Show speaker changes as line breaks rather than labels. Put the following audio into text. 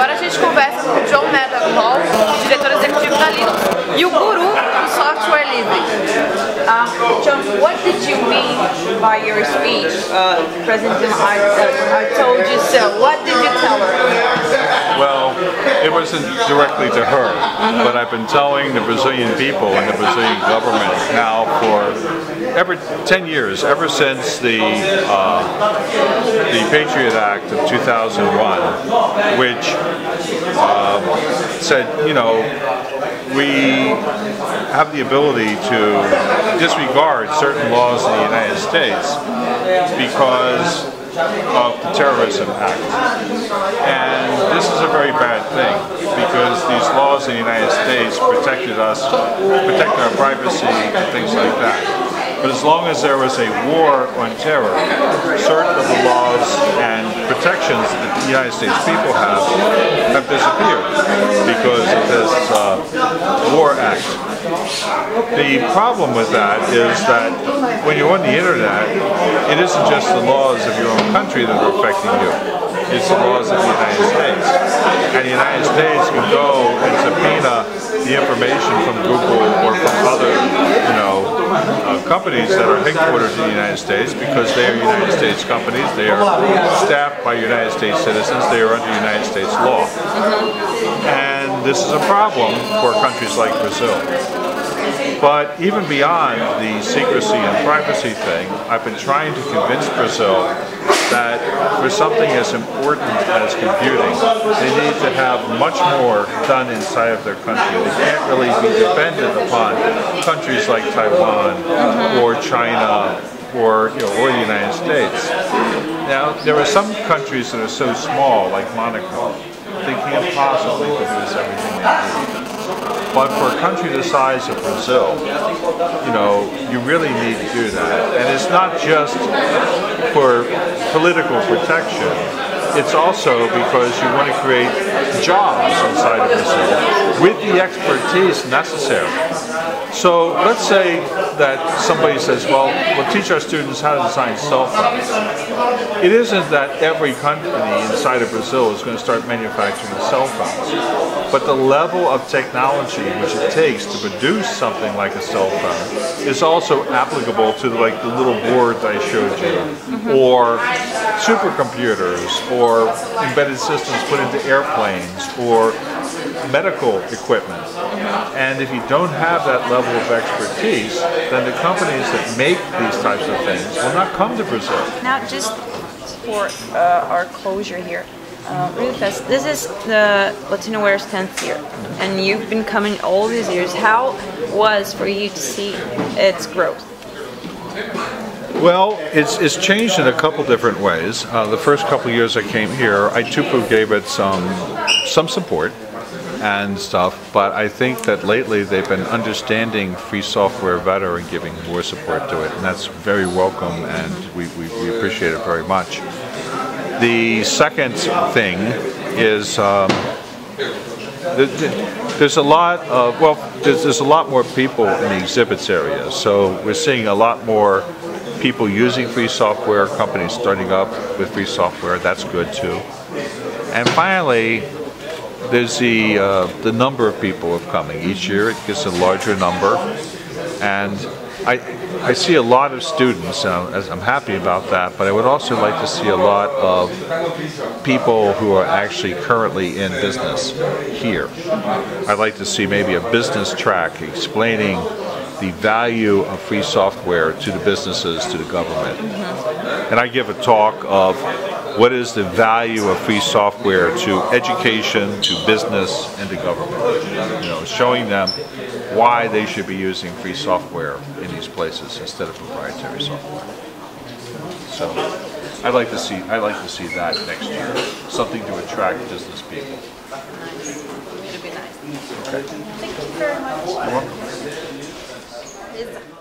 Agora a gente conversa com o John Needham-Hall, diretor executivo da Linux, e o guru do software livre.
John, what did you mean by your speech? President, I told you so. What did you tell her?
Well, it wasn't directly to her, but I've been telling the Brazilian people and the Brazilian government now for 10 years, ever since the Patriot Act of 2001, which said, you know, we have the ability to disregard certain laws in the United States because of the Terrorism Act. And this is a very bad thing because these laws in the United States protected our privacy and things like that. But as long as there was a war on terror, certain of the laws and protections that the United States people have disappeared because of this War Act. The problem with that is that when you're on the internet, it isn't just the laws of your own country that are affecting you. It's the laws of the United States. And the United States can go and subpoena the information from Google or from other, companies that are headquartered in the United States because they are United States companies. They are staffed by United States citizens. They are under United States law. And this is a problem for countries like Brazil. But even beyond the secrecy and privacy thing, I've been trying to convince Brazil that for something as important as computing, they need to have much more done inside of their country. They can't really be dependent upon countries like Taiwan or China or the United States. Now, there are some countries that are so small, like Monaco, they can't possibly produce everything they need. But for a country the size of Brazil, you really need to do that. And it's not just for political protection. It's also because you want to create jobs inside of Brazil with the expertise necessary. So let's say that somebody says, well, we'll teach our students how to design cell phones. It isn't that every company inside of Brazil is going to start manufacturing cell phones, but the level of technology which it takes to produce something like a cell phone is also applicable to the little board I showed you, or supercomputers, or embedded systems put into airplanes, or medical equipment. And if you don't have that level of expertise, then the companies that make these types of things will not come to Brazil.
Now, just for our closure here, really fast, this is the Latinoware's 10th year, and you've been coming all these years. How was for you to see its growth?
Well, it's changed in a couple different ways. The first couple of years I came here, ITUPU gave it some support and stuff, but I think that lately they've been understanding free software better and giving more support to it, and that's very welcome, and we appreciate it very much. The second thing is there's a lot of, there's a lot more people in the exhibits area, so we're seeing a lot more people using free software, companies starting up with free software. That's good too. And finally, there's the number of people of coming. Each year it gets a larger number, and I see a lot of students, as I'm happy about that, but I would also like to see a lot of people who are actually currently in business here. I'd like to see maybe a business track explaining the value of free software to the businesses, to the government. And I give a talk of what is the value of free software to education, to business, and to government. Showing them why they should be using free software in these places instead of proprietary software. So I'd like to see that next year. Something to attract business people.
Nice. It'll be nice.
Okay.
Thank you very much.
You're welcome.
Beleza.